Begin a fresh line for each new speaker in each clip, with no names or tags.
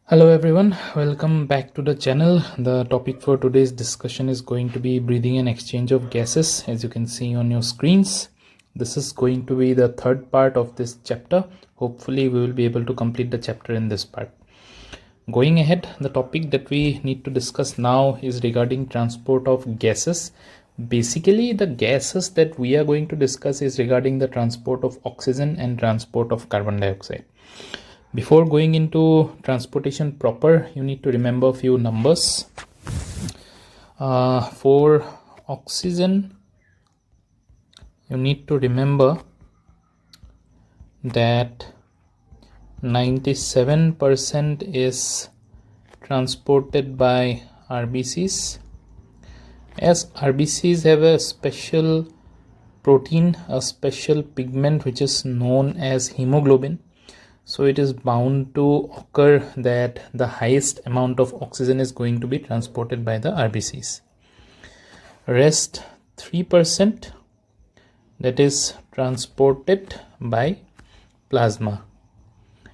Hello everyone, welcome back to the channel. The topic for today's discussion is going to be breathing and exchange of gases, as you can see on your screens. This is going to be the third part of this chapter. Hopefully we will be able to complete the chapter in this part. Going ahead, the topic that we need to discuss now is regarding transport of gases. Basically, the gases that we are going to discuss is regarding the transport of oxygen and transport of carbon dioxide. Before going into transportation proper, you need to remember a few numbers. For oxygen, you need to remember that 97% is transported by RBCs. As RBCs have a special protein, a special pigment which is known as hemoglobin, so it is bound to occur that the highest amount of oxygen is going to be transported by the RBCs. Rest 3% that is transported by plasma.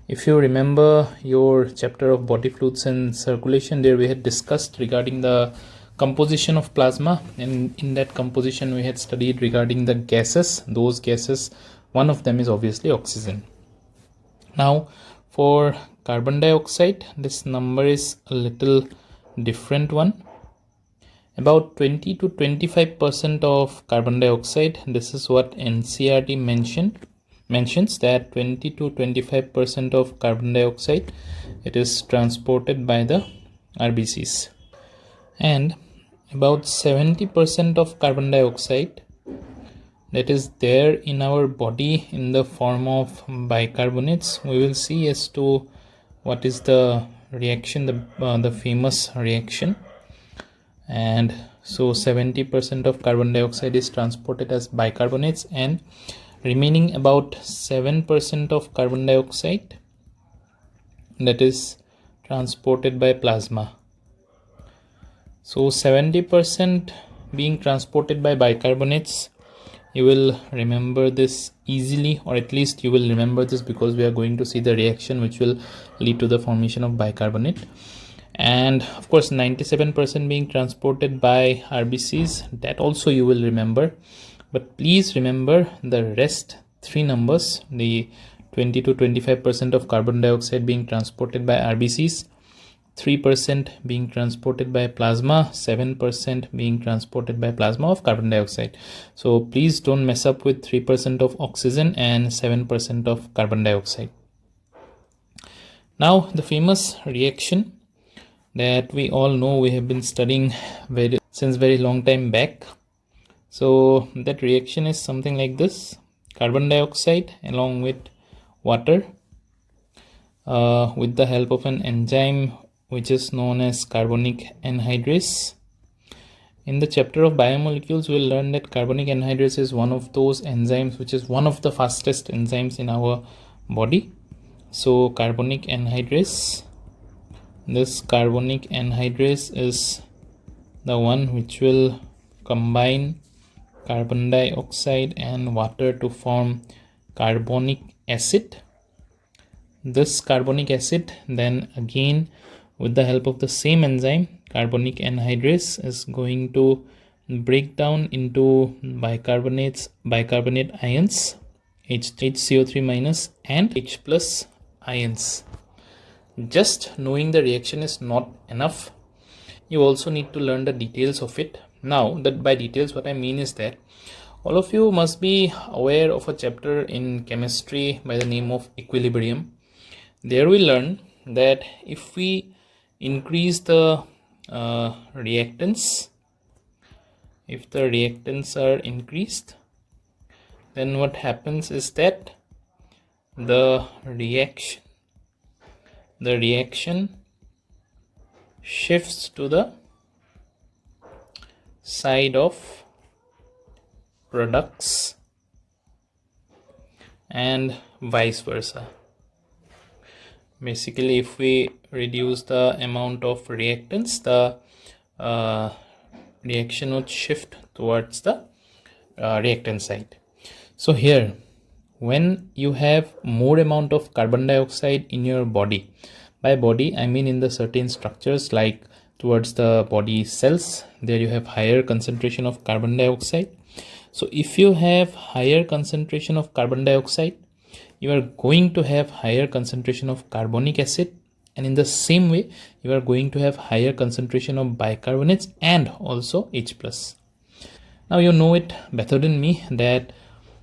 If you remember your chapter of body fluids and circulation, there we had discussed regarding the composition of plasma, and in that composition we had studied regarding the gases. Those gases, one of them is obviously oxygen. Now for carbon dioxide, this number is a little different one. About 20 to 25% of carbon dioxide, this is what NCERT mentions that 20 to 25% of carbon dioxide, it is transported by the RBCs, and about 70% of carbon dioxide that is there in our body in the form of bicarbonates. We will see as to what is the reaction, the famous reaction. And so 70% of carbon dioxide is transported as bicarbonates, and remaining about 7% of carbon dioxide that is transported by plasma. So 70% being transported by bicarbonates. You will remember this easily, or at least you will remember this because we are going to see the reaction which will lead to the formation of bicarbonate. And of course 97% being transported by RBCs, that also you will remember. But please remember the rest three numbers, the 20 to 25% of carbon dioxide being transported by RBCs, 3% being transported by plasma, 7% being transported by plasma of carbon dioxide. So please don't mess up with 3% of oxygen and 7% of carbon dioxide. Now the famous reaction that we all know, we have been studying since very long time back. So that reaction is something like this: carbon dioxide along with water with the help of an enzyme which is known as carbonic anhydrase. In the chapter of biomolecules, we'll learn that carbonic anhydrase is one of those enzymes which is one of the fastest enzymes in our body. So carbonic anhydrase, this carbonic anhydrase is the one which will combine carbon dioxide and water to form carbonic acid. This carbonic acid then again, with the help of the same enzyme carbonic anhydrase, is going to break down into bicarbonate ions, HCO3 minus and H plus ions. Just knowing the reaction is not enough. You also need to learn the details of it. Now, that by details what I mean is that all of you must be aware of a chapter in chemistry by the name of equilibrium. There we learn that if we increase the reactants, if the reactants are increased, then what happens is that the reaction shifts to the side of products and vice versa. Basically, if we reduce the amount of reactants, the reaction would shift towards the reactant side. So here, when you have more amount of carbon dioxide in your body, By body, I mean in the certain structures like towards the body cells, there you have higher concentration of carbon dioxide. So if you have higher concentration of carbon dioxide, you are going to have higher concentration of carbonic acid, and in the same way you are going to have higher concentration of bicarbonates and also H+. Now you know it better than me that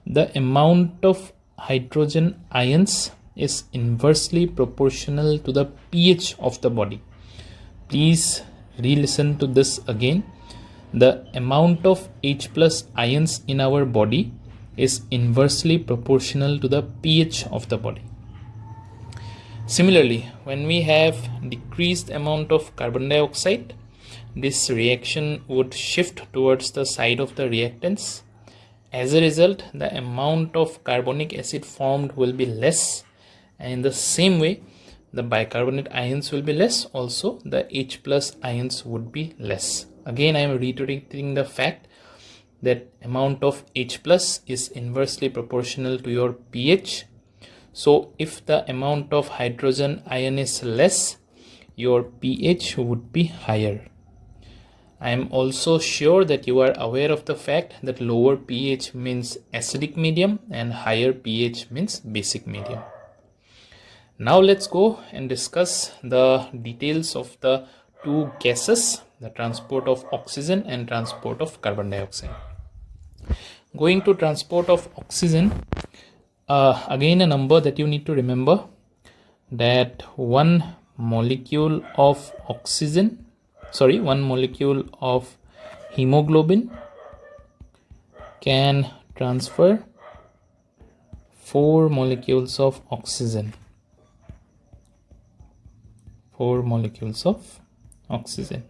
the amount of hydrogen ions is inversely proportional to the pH of the body. Please re-listen to this again. The amount of H+ ions in our body is inversely proportional to the pH of the body. Similarly, when we have decreased amount of carbon dioxide, this reaction would shift towards the side of the reactants. As a result, the amount of carbonic acid formed will be less, and in the same way the bicarbonate ions will be less, also the H+ ions would be less. Again, I am reiterating the fact that amount of H+ is inversely proportional to your pH. So if the amount of hydrogen ion is less, your pH would be higher. I am also sure that you are aware of the fact that lower pH means acidic medium and higher pH means basic medium. Now let's go and discuss the details of the two gases, the transport of oxygen and transport of carbon dioxide. Going to transport of oxygen, again a number that you need to remember, that one molecule of hemoglobin can transfer 4 molecules of oxygen. 4 molecules of oxygen.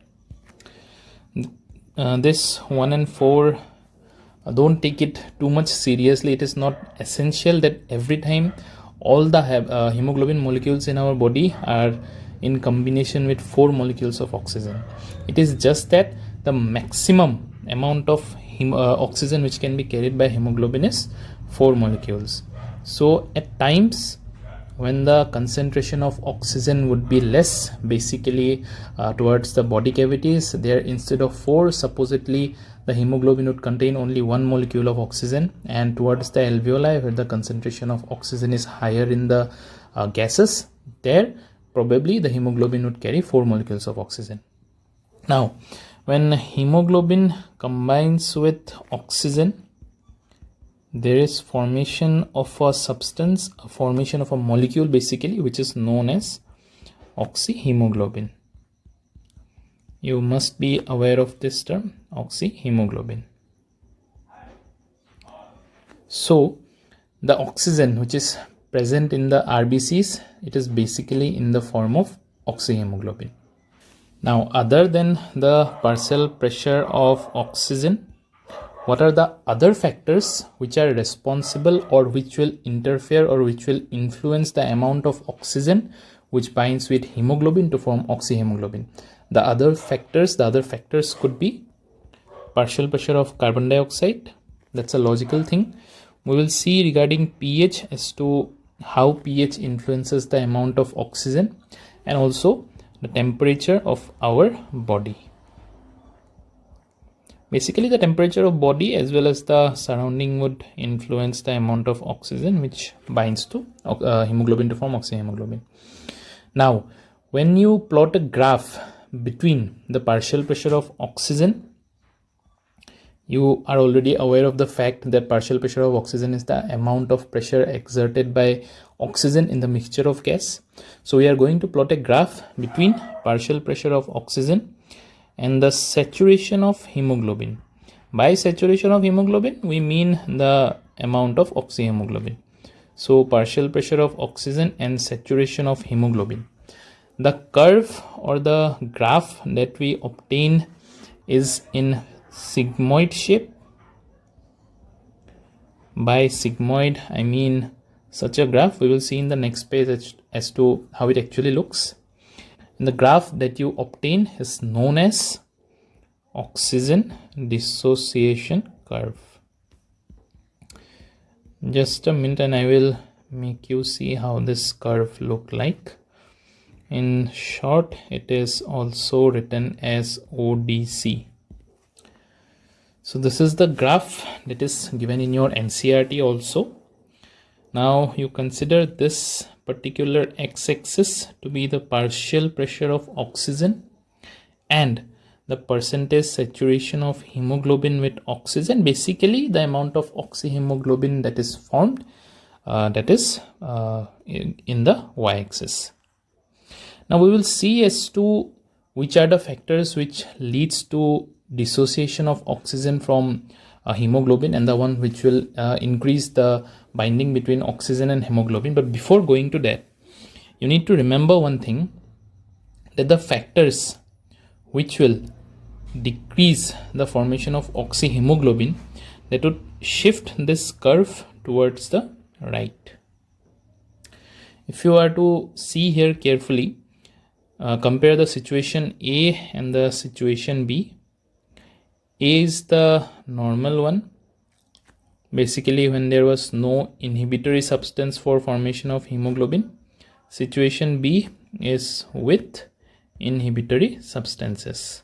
This 1 and 4, don't take it too much seriously. It is not essential that every time all the hemoglobin molecules in our body are in combination with 4 molecules of oxygen. It is just that the maximum amount of oxygen which can be carried by hemoglobin is 4 molecules. So at times when the concentration of oxygen would be less, basically towards the body cavities, there instead of 4, supposedly the hemoglobin would contain only 1 molecule of oxygen, and towards the alveoli where the concentration of oxygen is higher in the gases, there probably the hemoglobin would carry 4 molecules of oxygen. Now when hemoglobin combines with oxygen, there is formation of a substance, a formation of a molecule basically, which is known as oxyhaemoglobin. You must be aware of this term, oxyhaemoglobin. So the oxygen which is present in the RBCs, it is basically in the form of oxyhaemoglobin. Now other than the partial pressure of oxygen, what are the other factors which are responsible or which will interfere or which will influence the amount of oxygen which binds with hemoglobin to form oxyhemoglobin? The other factors could be partial pressure of carbon dioxide. That's a logical thing. We will see regarding pH as to how pH influences the amount of oxygen, and also the temperature of our body. Basically the temperature of body as well as the surrounding would influence the amount of oxygen which binds to hemoglobin to form oxyhemoglobin. Now when you plot a graph between the partial pressure of oxygen, you are already aware of the fact that partial pressure of oxygen is the amount of pressure exerted by oxygen in the mixture of gas. So we are going to plot a graph between partial pressure of oxygen and the saturation of hemoglobin. By saturation of hemoglobin, we mean the amount of oxyhemoglobin. So partial pressure of oxygen and saturation of hemoglobin. The curve or the graph that we obtain is in sigmoid shape. By sigmoid, I mean such a graph. We will see in the next page as to how it actually looks. And the graph that you obtain is known as oxygen dissociation curve. Just a minute and I will make you see how this curve look like. In short, it is also written as ODC. So this is the graph that is given in your NCERT also. Now you consider this particular x-axis to be the partial pressure of oxygen and the percentage saturation of hemoglobin with oxygen, basically the amount of oxyhaemoglobin that is formed, that is in the y-axis. Now we will see as to which are the factors which leads to dissociation of oxygen from hemoglobin and the one which will increase the binding between oxygen and hemoglobin. But before going to that, you need to remember one thing, that the factors which will decrease the formation of oxyhaemoglobin, that would shift this curve towards the right. If you are to see here carefully, compare the situation A and the situation B. A is the normal one, basically when there was no inhibitory substance for formation of hemoglobin. Situation B is with inhibitory substances.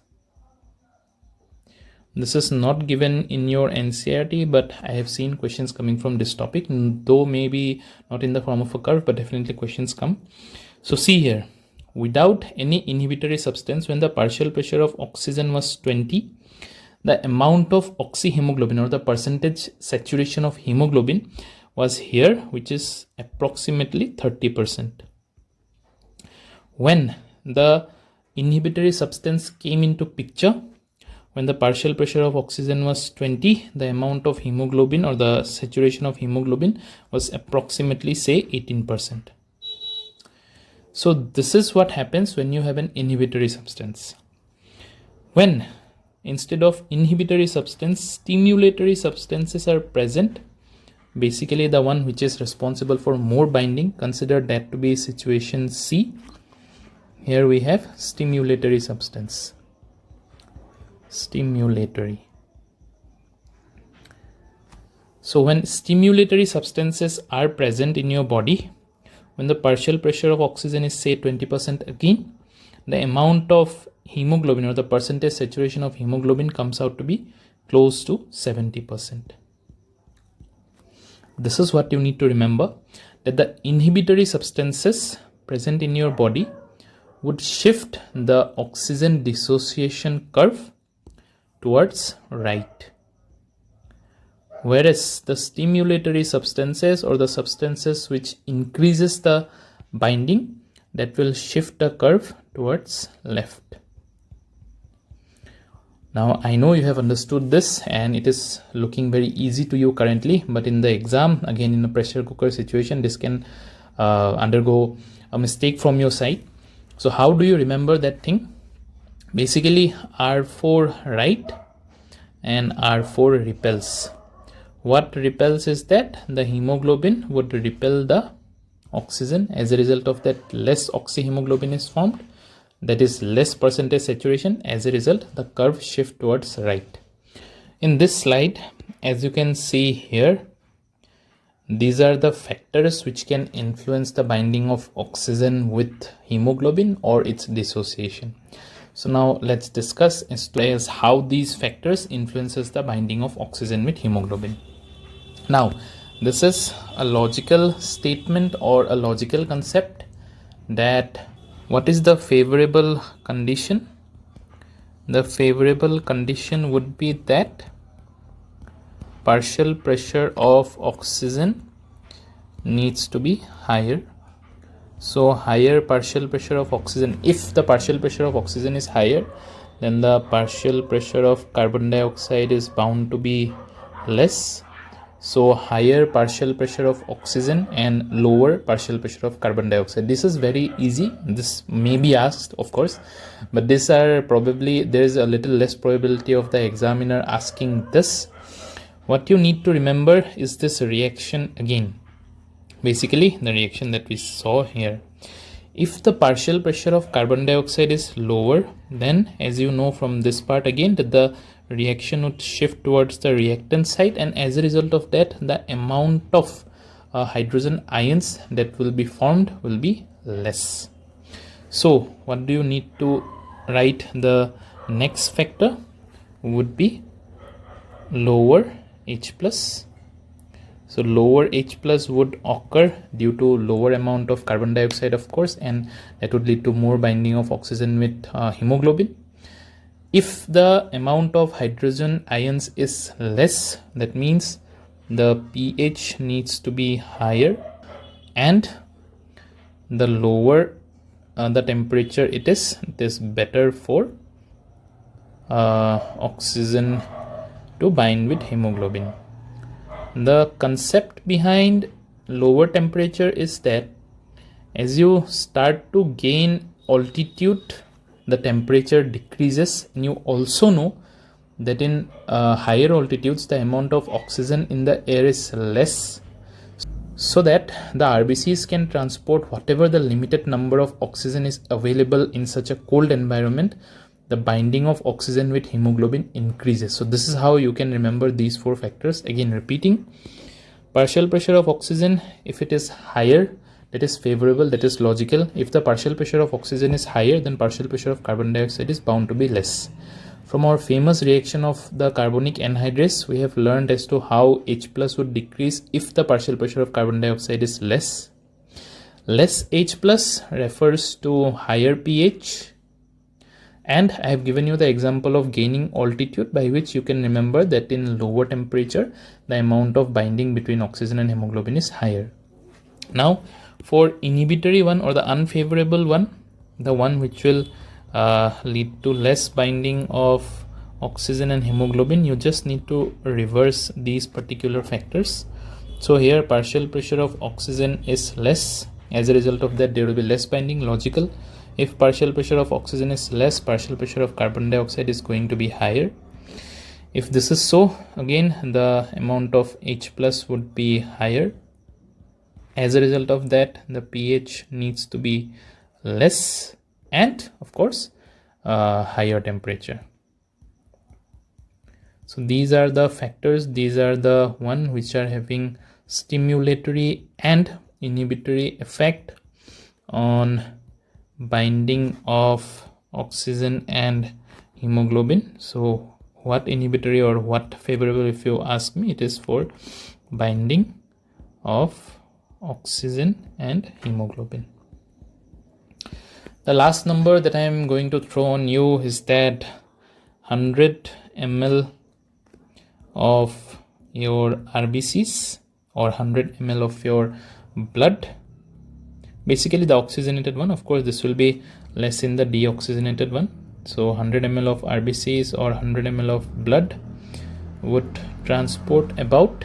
This is not given in your NCERT, but I have seen questions coming from this topic, though maybe not in the form of a curve, but definitely questions come. So see here, without any inhibitory substance, when the partial pressure of oxygen was 20, the amount of oxyhaemoglobin or the percentage saturation of hemoglobin was here, which is approximately 30%. When the inhibitory substance came into picture, when the partial pressure of oxygen was 20, the amount of hemoglobin or the saturation of hemoglobin was approximately, say, 18%. So this is what happens when you have an inhibitory substance. When instead of inhibitory substance, stimulatory substances are present, basically the one which is responsible for more binding, consider that to be situation C. Here we have stimulatory substance. Stimulatory. So when stimulatory substances are present in your body, when the partial pressure of oxygen is, say, 20% again, the amount of hemoglobin or the percentage saturation of hemoglobin comes out to be close to 70%. This is what you need to remember, that the inhibitory substances present in your body would shift the oxygen dissociation curve towards right, whereas the stimulatory substances or the substances which increases the binding, that will shift the curve towards left. Now I know you have understood this and it is looking very easy to you currently, but in the exam, again in a pressure cooker situation, this can undergo a mistake from your side. So how do you remember that thing? Basically R4 right and R4 repels. What repels is that the hemoglobin would repel the oxygen. As a result of that, less oxyhemoglobin is formed, that is less percentage saturation. As a result, the curve shift towards right. In this slide, as you can see here, these are the factors which can influence the binding of oxygen with hemoglobin or its dissociation. So now let's discuss as how these factors influences the binding of oxygen with hemoglobin. Now this is a logical statement or a logical concept, that what is the favorable condition? The favorable condition would be that partial pressure of oxygen needs to be higher. So higher partial pressure of oxygen, if the partial pressure of oxygen is higher, then the partial pressure of carbon dioxide is bound to be less. So higher partial pressure of oxygen and lower partial pressure of carbon dioxide. This is very easy. This may be asked, of course, but these are probably, there is a little less probability of the examiner asking this. What you need to remember is this reaction again. Basically the reaction that we saw here. If the partial pressure of carbon dioxide is lower, then as you know from this part again, that the reaction would shift towards the reactant side, and as a result of that, the amount of hydrogen ions that will be formed will be less. So what do you need to write? The next factor would be lower H plus. So lower H plus would occur due to lower amount of carbon dioxide, of course, and that would lead to more binding of oxygen with hemoglobin. If the amount of hydrogen ions is less, that means the pH needs to be higher, and the lower the temperature it is better for oxygen to bind with hemoglobin. The concept behind lower temperature is that as you start to gain altitude, the temperature decreases, and you also know that in higher altitudes the amount of oxygen in the air is less, so that the RBCs can transport whatever the limited number of oxygen is available in such a cold environment. The binding of oxygen with hemoglobin increases. So this is how you can remember these four factors. Again repeating, partial pressure of oxygen, if it is higher, that is favorable, that is logical. If the partial pressure of oxygen is higher, then partial pressure of carbon dioxide is bound to be less. From our famous reaction of the carbonic anhydrase, we have learned as to how H plus would decrease if the partial pressure of carbon dioxide is less. Less H plus refers to higher pH, and I have given you the example of gaining altitude, by which you can remember that in lower temperature the amount of binding between oxygen and hemoglobin is higher. Now for inhibitory one, or the unfavorable one, the one which will lead to less binding of oxygen and hemoglobin, you just need to reverse these particular factors. So here partial pressure of oxygen is less, as a result of that there will be less binding, logical. If partial pressure of oxygen is less, partial pressure of carbon dioxide is going to be higher. If this is so, again the amount of H plus would be higher. As a result of that, the pH needs to be less, and of course higher temperature. So these are the factors, these are the one which are having stimulatory and inhibitory effect on binding of oxygen and hemoglobin. So what inhibitory or what favorable, if you ask me, it is for binding of oxygen and hemoglobin. The last number that I am going to throw on you is that 100 ml of your RBCs or 100 ml of your blood, basically the oxygenated one, of course this will be less in the deoxygenated one. So 100 ml of RBCs or 100 ml of blood would transport about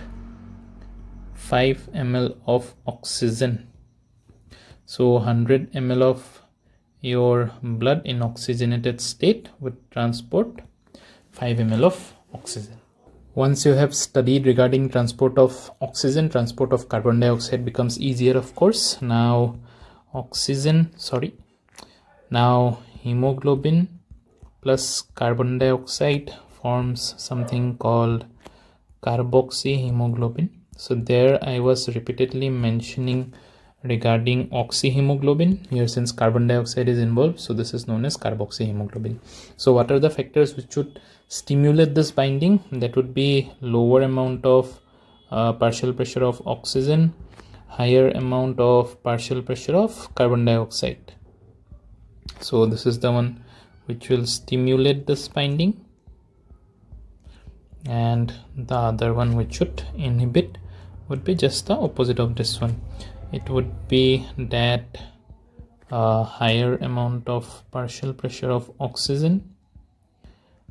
5 ml of oxygen. So 100 ml of your blood in oxygenated state would transport 5 ml of oxygen. Once you have studied regarding transport of oxygen, transport of carbon dioxide becomes easier, of course. Now hemoglobin plus carbon dioxide forms something called carboxyhemoglobin. So there I was repeatedly mentioning regarding oxyhemoglobin here, since carbon dioxide is involved, so this is known as carboxyhemoglobin. So what are the factors which would stimulate this binding? That would be lower amount of partial pressure of oxygen, higher amount of partial pressure of carbon dioxide. So this is the one which will stimulate this binding, and the other one which should inhibit would be just the opposite of this one. It would be that higher amount of partial pressure of oxygen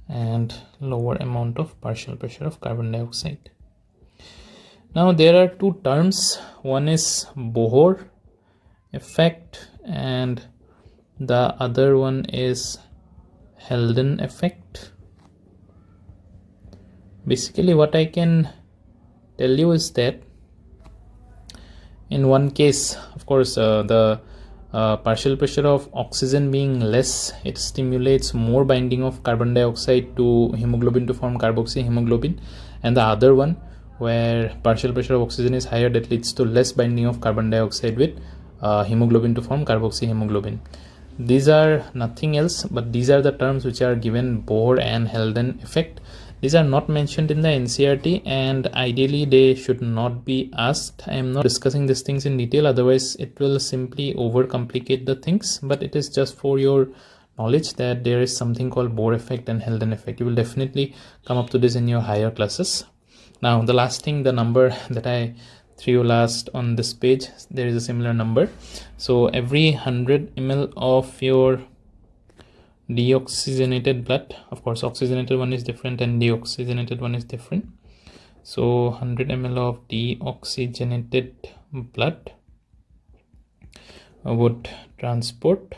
and lower amount of partial pressure of carbon dioxide. Now there are two terms, one is Bohr effect and the other one is Haldane effect. Basically what I can tell you is that in one case, of course, the partial pressure of oxygen being less, it stimulates more binding of carbon dioxide to hemoglobin to form carboxyhemoglobin, and the other one where partial pressure of oxygen is higher, that leads to less binding of carbon dioxide with hemoglobin to form carboxyhemoglobin. These are nothing else, but these are the terms which are given: Bohr and Haldane effect. These are not mentioned in the NCERT, and ideally they should not be asked. I am not discussing these things in detail, otherwise it will simply overcomplicate the things, but it is just for your knowledge that there is something called Bohr effect and Haldane effect. You will definitely come up to this in your higher classes. Now the last thing, the number that I threw last on this page, there is a similar number. So every 100 ml of your deoxygenated blood, of course oxygenated one is different and deoxygenated one is different, so 100 ml of deoxygenated blood would transport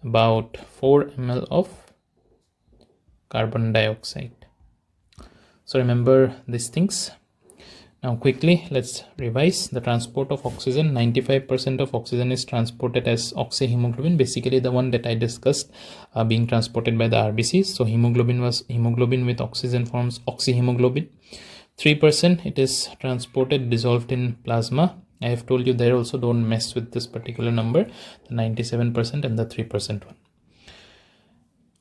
about 4 ml of carbon dioxide. So remember these things. Now quickly let's revise the transport of oxygen. 95% of oxygen is transported as oxyhaemoglobin, basically the one that I discussed being transported by the RBCs. So hemoglobin with oxygen forms oxyhaemoglobin. 3% it is transported dissolved in plasma. I have told you there also, don't mess with this particular number, the 97% and the 3% one.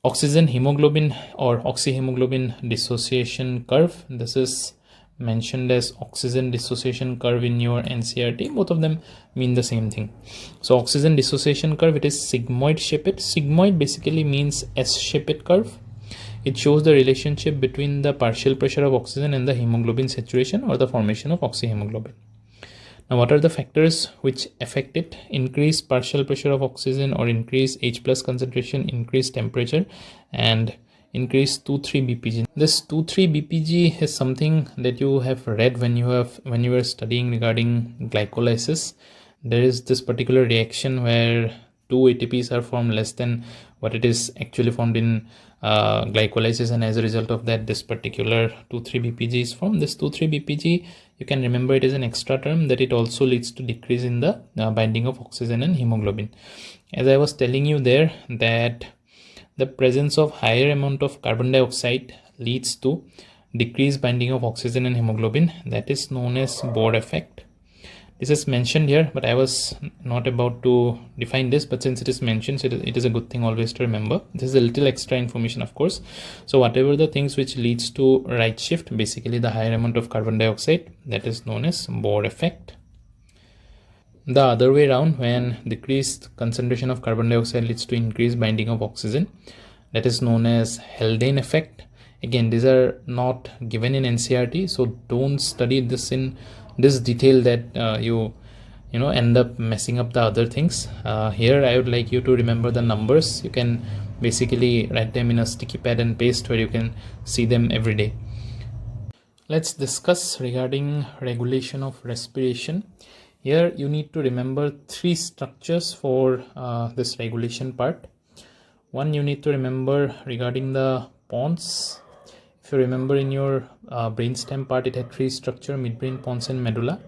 Oxygen hemoglobin or oxyhaemoglobin dissociation curve, this is mentioned as oxygen dissociation curve in your NCERT. Both of them mean the same thing. So oxygen dissociation curve, it is sigmoid shaped. Sigmoid basically means S-shaped curve. It shows the relationship between the partial pressure of oxygen and the hemoglobin saturation or the formation of oxyhemoglobin. Now what are the factors which affect it? Increased partial pressure of oxygen or increased H+ concentration, increased temperature, and increase 2,3 BPG. This 2,3 BPG is something that you have read when you were studying regarding glycolysis. There is this particular reaction where 2 ATPs are formed less than what it is actually formed in glycolysis, and as a result of that this particular 2,3 BPG is formed. This 2,3 BPG, you can remember it is an extra term that it also leads to decrease in the binding of oxygen and hemoglobin. As I was telling you there, that the presence of higher amount of carbon dioxide leads to decreased binding of oxygen and hemoglobin. That is known as Bohr effect. This is mentioned here, but I was not about to define this, but since it is mentioned, so it is a good thing always to remember. This is a little extra information, of course. So whatever the things which leads to right shift, basically the higher amount of carbon dioxide, that is known as Bohr effect. The other way around, when decreased concentration of carbon dioxide leads to increased binding of oxygen, that is known as Haldane effect. Again, these are not given in NCERT, so don't study this in this detail that you end up messing up the other things. Here I would like you to remember the numbers. You can basically write them in a sticky pad and paste where you can see them every day. Let's discuss regarding regulation of respiration. Here you need to remember 3 structures for this regulation part. One, you need to remember regarding the pons. If you remember in your brainstem part, it had 3 structure: midbrain, pons and medulla.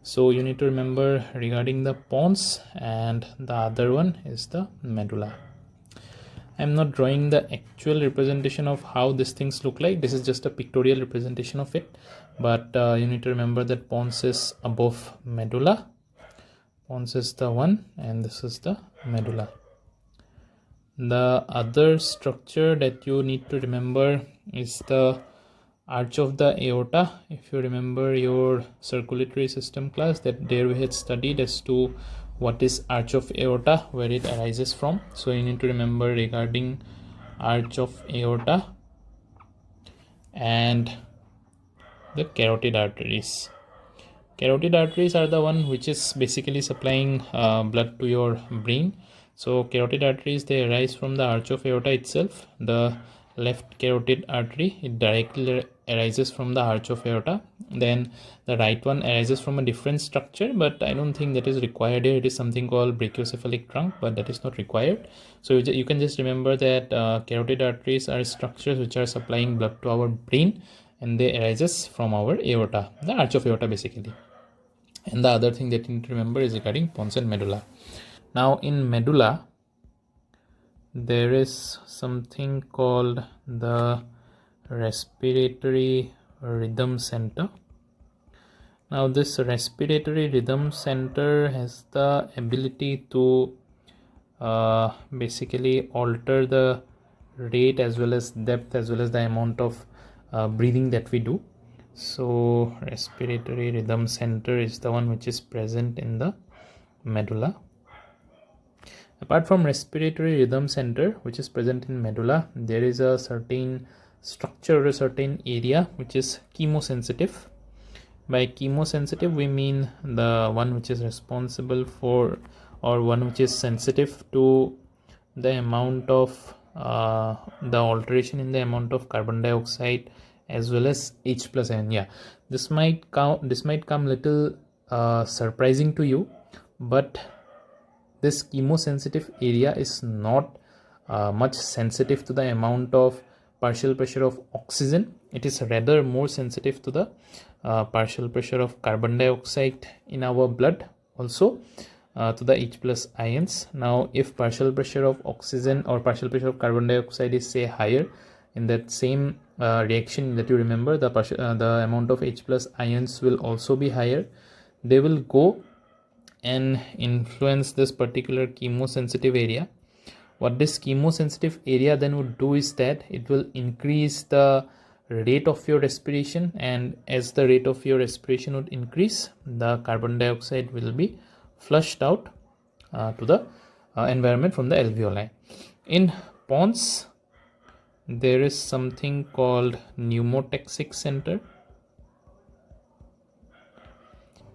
So you need to remember regarding the pons, and the other one is the medulla. I am not drawing the actual representation of how these things look like. This is just a pictorial representation of it, but you need to remember that pons is above medulla. Pons is the one, and this is the medulla. The other structure that you need to remember is the arch of the aorta. If you remember your circulatory system class, that there we had studied as to what is arch of aorta, where it arises from. So you need to remember regarding arch of aorta and the carotid arteries. Carotid arteries are the one which is basically supplying blood to your brain. So carotid arteries, they arise from the arch of aorta itself. The left carotid artery, it directly arises from the arch of aorta. Then the right one arises from a different structure, but I don't think that is required here. It is something called brachiocephalic trunk, but that is not required. So you can just remember that carotid arteries are structures which are supplying blood to our brain, and they arises from our aorta, the arch of aorta basically. And the other thing that you need to remember is regarding pons and medulla. Now in medulla, there is something called the respiratory rhythm center. Now this respiratory rhythm center has the ability to basically alter the rate as well as depth as well as the amount of breathing that we do. So respiratory rhythm center is the one which is present in the medulla. Apart from respiratory rhythm center which is present in medulla, there is a certain structure or a certain area which is chemosensitive. By chemosensitive we mean the one which is responsible for, or one which is sensitive to the amount of the alteration in the amount of carbon dioxide as well as H plus ion. Yeah, this might come little surprising to you, but this chemosensitive area is not much sensitive to the amount of partial pressure of oxygen. It is rather more sensitive to the partial pressure of carbon dioxide in our blood, also to the H plus ions. Now if partial pressure of oxygen or partial pressure of carbon dioxide is say higher, in that same reaction that you remember, the amount of H plus ions will also be higher. They will go and influence this particular chemosensitive area. What this chemosensitive area then would do is that it will increase the rate of your respiration, and as the rate of your respiration would increase, the carbon dioxide will be flushed out to the environment from the alveoli. In pons, there is something called pneumotaxic center.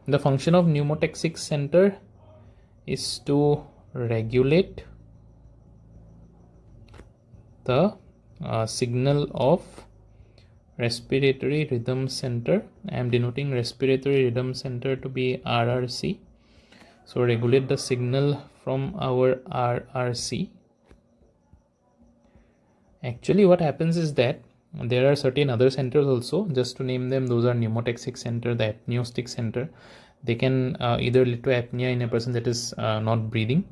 The function of pneumotaxic center is to regulate the signal of respiratory rhythm center. I am denoting respiratory rhythm center to be RRC. So regulate the signal from our RRC. Actually what happens is that there are certain other centers also, just to name them, those are pneumotaxic center, the apneostic center. They can either lead to apnea in a person that is not breathing,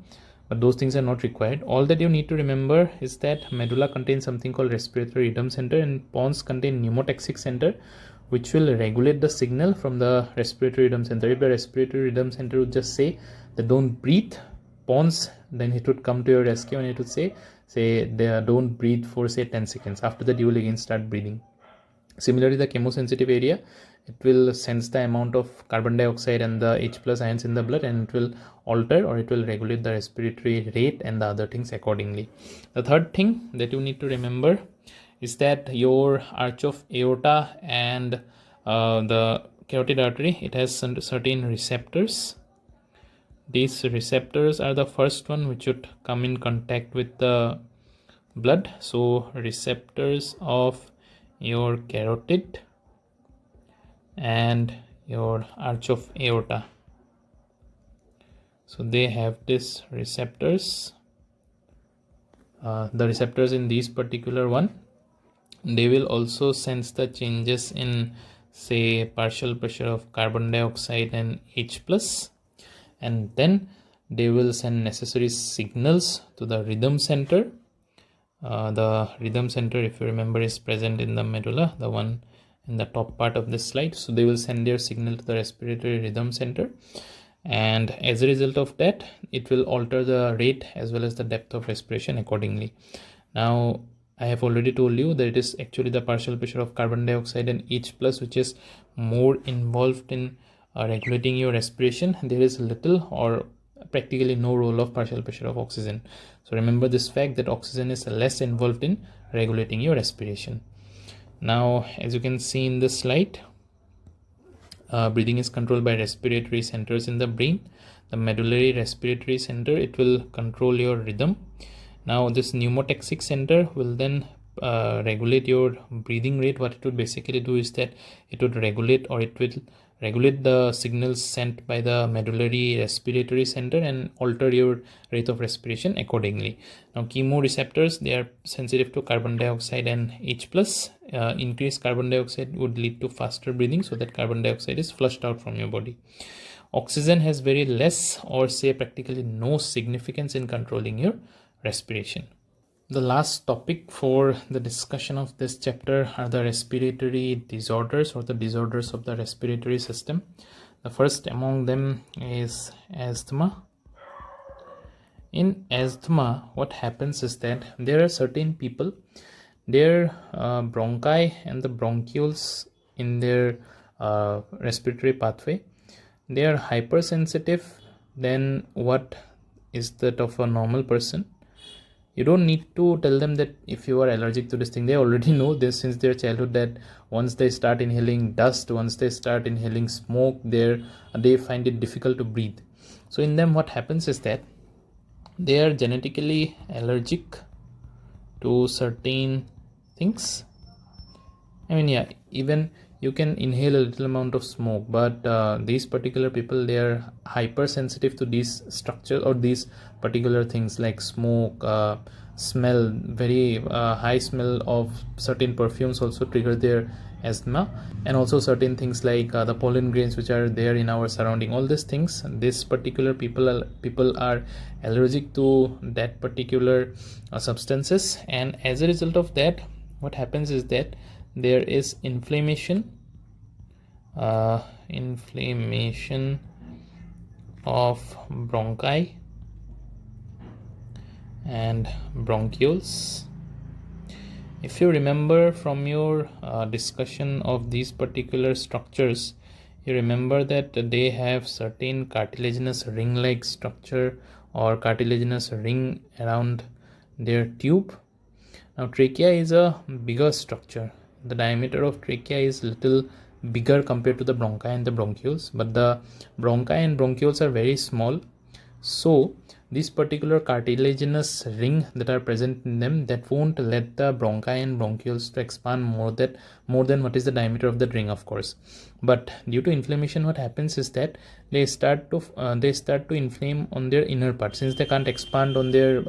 but those things are not required. All that you need to remember is that medulla contains something called respiratory rhythm center, and pons contain pneumotaxic center, which will regulate the signal from the respiratory rhythm center. If the respiratory rhythm center would just say that don't breathe, pons, then it would come to your rescue and it would say they don't breathe for say 10 seconds. After that you will again start breathing. Similarly, the chemosensitive area, it will sense the amount of carbon dioxide and the H plus ions in the blood, and it will alter or it will regulate the respiratory rate and the other things accordingly. The third thing that you need to remember is that your arch of aorta and the carotid artery, it has certain receptors. These receptors are the first one which would come in contact with the blood. So receptors of your carotid and your arch of aorta, so they have these receptors. The receptors in these particular one, they will also sense the changes in say partial pressure of carbon dioxide and H plus, and then they will send necessary signals to the rhythm center. The rhythm center, if you remember, is present in the medulla, the one in the top part of this slide. So they will send their signal to the respiratory rhythm center, and as a result of that, it will alter the rate as well as the depth of respiration accordingly. Now I have already told you that it is actually the partial pressure of carbon dioxide and H plus which is more involved in regulating your respiration. There is little or practically no role of partial pressure of oxygen. So remember this fact that oxygen is less involved in regulating your respiration. Now as you can see in this slide, breathing is controlled by respiratory centers in the brain. The medullary respiratory center, it will control your rhythm. Now this pneumotaxic center will then regulate your breathing rate. What it would basically do is that it would regulate, or it will regulate the signals sent by the medullary respiratory center and alter your rate of respiration accordingly. Now chemoreceptors, they are sensitive to carbon dioxide and H plus. Increased carbon dioxide would lead to faster breathing, so that carbon dioxide is flushed out from your body. Oxygen has very less or say practically no significance in controlling your respiration. The last topic for the discussion of this chapter are the respiratory disorders, or the disorders of the respiratory system. The first among them is asthma. In asthma, what happens is that there are certain people, their bronchi and the bronchioles in their respiratory pathway, they are hypersensitive than what is that of a normal person. You don't need to tell them that if you are allergic to this thing. They already know this since their childhood, that once they start inhaling dust, once they start inhaling smoke, they find it difficult to breathe. So in them, what happens is that they are genetically allergic to certain things. I mean, yeah, even you can inhale a little amount of smoke, but these particular people, they are hypersensitive to these structures or these particular things like smoke, smell. Very high smell of certain perfumes also trigger their asthma, and also certain things like the pollen grains which are there in our surrounding. All these things, this particular people are allergic to that particular substances, and as a result of that, what happens is that there is inflammation of bronchi and bronchioles. If you remember from your discussion of these particular structures, you remember that they have certain cartilaginous ring-like structure or cartilaginous ring around their tube. Now trachea is a bigger structure. The diameter of trachea is little bigger compared to the bronchi and the bronchioles, but the bronchi and bronchioles are very small. So these particular cartilaginous ring that are present in them, that won't let the bronchi and bronchioles to expand more than what is the diameter of the ring, of course. But due to inflammation, what happens is that they start to inflame on their inner part. Since they can't expand on their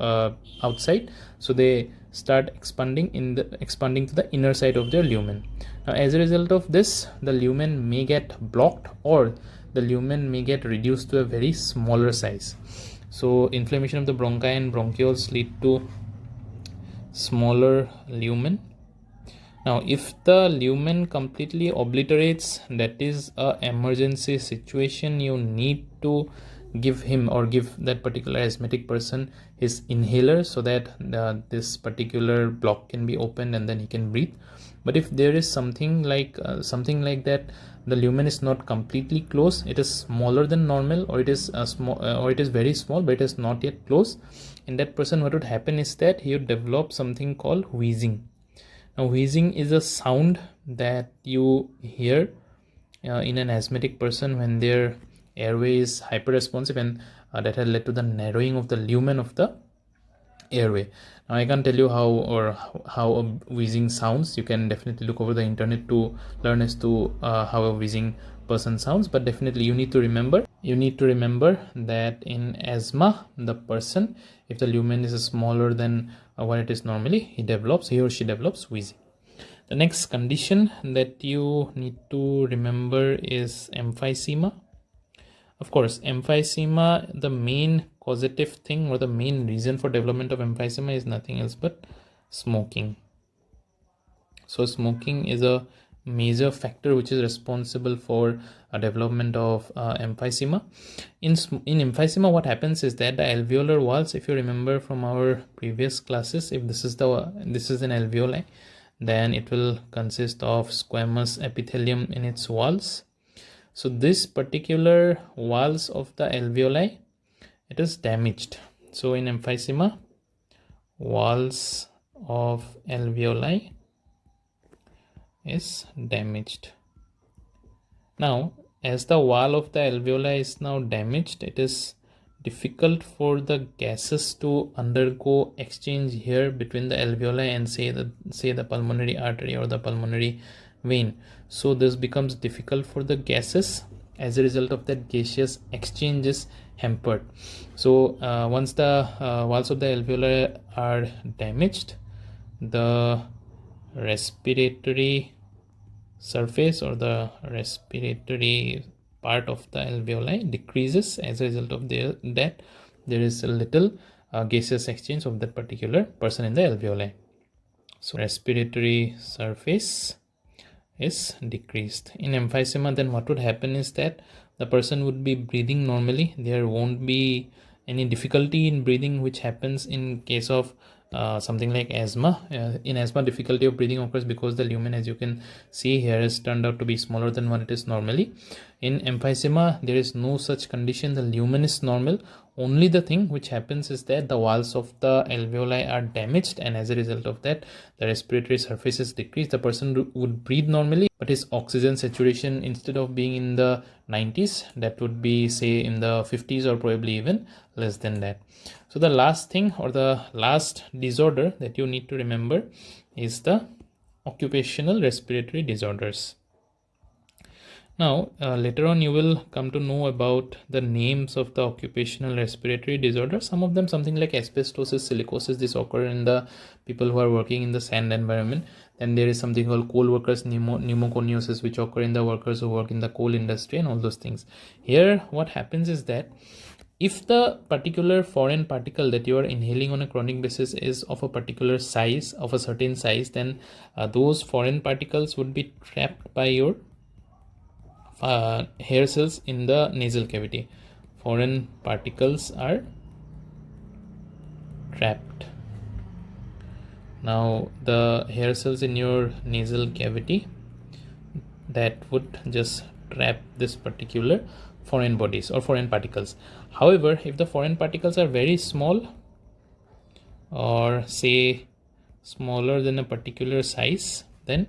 outside, so they start expanding to the inner side of their lumen. Now as a result of this, the lumen may get blocked, or the lumen may get reduced to a very smaller size. So inflammation of the bronchi and bronchioles lead to smaller lumen. Now if the lumen completely obliterates, that is a emergency situation. You need to give him or give that particular asthmatic person his inhaler, so that this particular block can be opened and then he can breathe. But if there is something like that, the lumen is not completely closed, it is smaller than normal, or it is very small but it is not yet closed, in that person, what would happen is that he would develop something called wheezing. Now wheezing is a sound that you hear in an asthmatic person when their airway is hyperresponsive, and that had led to the narrowing of the lumen of the airway. Now I can't tell you how a wheezing sounds. You can definitely look over the internet to learn as to how a wheezing person sounds, but definitely you need to remember that in asthma, the person, if the lumen is smaller than what it is normally, he or she develops wheezing. The next condition that you need to remember is emphysema. Of course, emphysema, the main causative thing or the main reason for development of emphysema is nothing else but smoking. So smoking is a major factor which is responsible for a development of emphysema. In emphysema, what happens is that the alveolar walls, if you remember from our previous classes, if this is an alveoli, then it will consist of squamous epithelium in its walls. So this particular walls of the alveoli, it is damaged. So in emphysema, walls of alveoli is damaged. Now as the wall of the alveoli is now damaged, it is difficult for the gases to undergo exchange here between the alveoli and say the pulmonary artery or the pulmonary vein. So this becomes difficult for the gases. As a result of that, gaseous exchange is hampered. So once the walls of the alveoli are damaged, the respiratory surface or the respiratory part of the alveoli decreases. As a result of that, there is a little gaseous exchange of that particular person in the alveoli. So respiratory surface is decreased. In emphysema, then what would happen is that the person would be breathing normally. There won't be any difficulty in breathing which happens in case of something like asthma. In asthma, difficulty of breathing occurs because the lumen, as you can see here, has turned out to be smaller than what it is normally. In emphysema, there is no such condition. The lumen is normal. Only the thing which happens is that the walls of the alveoli are damaged, and as a result of that, the respiratory surface is decreased. The person would breathe normally, but his oxygen saturation, instead of being in the 90s, that would be say in the 50s or probably even less than that. So the last thing, or the last disorder that you need to remember, is the occupational respiratory disorders. Now later on you will come to know about the names of the occupational respiratory disorders. Some of them, something like asbestosis, silicosis, this occur in the people who are working in the sand environment. Then there is something called coal workers pneumoconiosis, which occur in the workers who work in the coal industry and all those things. Here what happens is that if the particular foreign particle that you are inhaling on a chronic basis is of a particular size, of a certain size, then those foreign particles would be trapped by your hair cells in the nasal cavity. Foreign particles are trapped. Now the hair cells in your nasal cavity, that would just trap this particular foreign bodies or foreign particles. However, if the foreign particles are very small, or say smaller than a particular size, then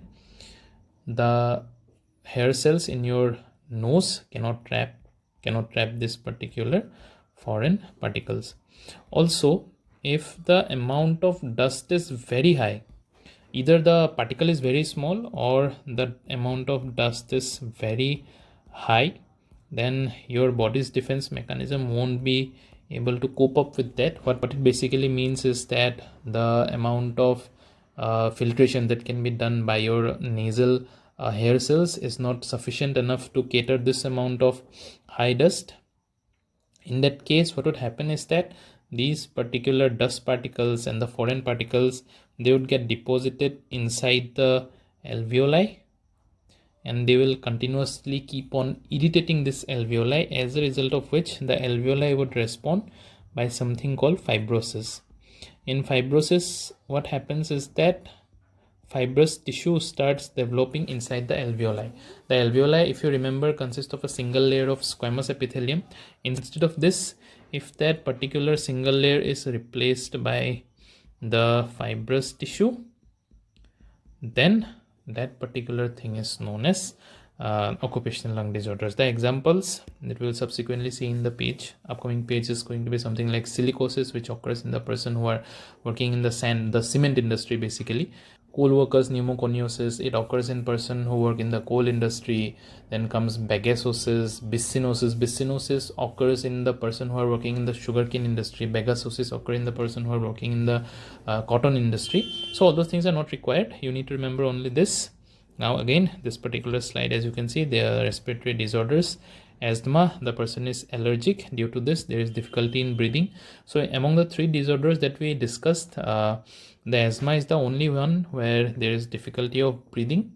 the hair cells in your nose cannot trap this particular foreign particles. Also, if the amount of dust is very high, either the particle is very small or the amount of dust is very high, then your body's defense mechanism won't be able to cope up with that. What it basically means is that the amount of filtration that can be done by your nasal hair cells is not sufficient enough to cater this amount of high dust. In that case, what would happen is that these particular dust particles and the foreign particles, they would get deposited inside the alveoli, and they will continuously keep on irritating this alveoli, as a result of which the alveoli would respond by something called fibrosis. In fibrosis, what happens is that fibrous tissue starts developing inside the alveoli. The alveoli, if you remember, consist of a single layer of squamous epithelium. Instead of this, if that particular single layer is replaced by the fibrous tissue, then that particular thing is known as occupational lung disorders. The examples that we will subsequently see in the upcoming page is going to be something like silicosis, which occurs in the person who are working in the cement industry basically. Coal workers pneumoconiosis, it occurs in person who work in the coal industry. Then comes bagasosis, Bicinosis occurs in the person who are working in the sugarcane industry. Bagasosis occur in the person who are working in the cotton industry. So all those things are not required. You need to remember only this. Now again, this particular slide, as you can see, there are respiratory disorders. Asthma, the person is allergic. Due to this, there is difficulty in breathing. So among the three disorders that we discussed, the asthma is the only one where there is difficulty of breathing.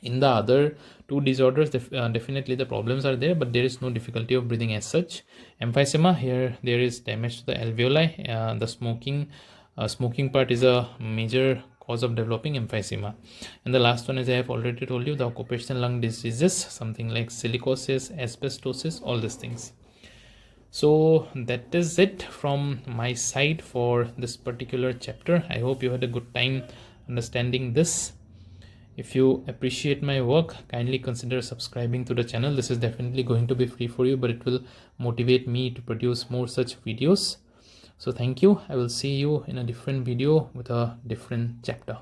In the other two disorders, definitely the problems are there, but there is no difficulty of breathing as such. Emphysema, here there is damage to the alveoli. The smoking part is a major cause of developing emphysema. And the last one, as I have already told you, the occupational lung diseases, something like silicosis, asbestosis, all these things. So that is it from my side for this particular chapter. I hope you had a good time understanding this. If you appreciate my work, kindly consider subscribing to the channel. This is definitely going to be free for you, but it will motivate me to produce more such videos. So thank you. I will see you in a different video with a different chapter.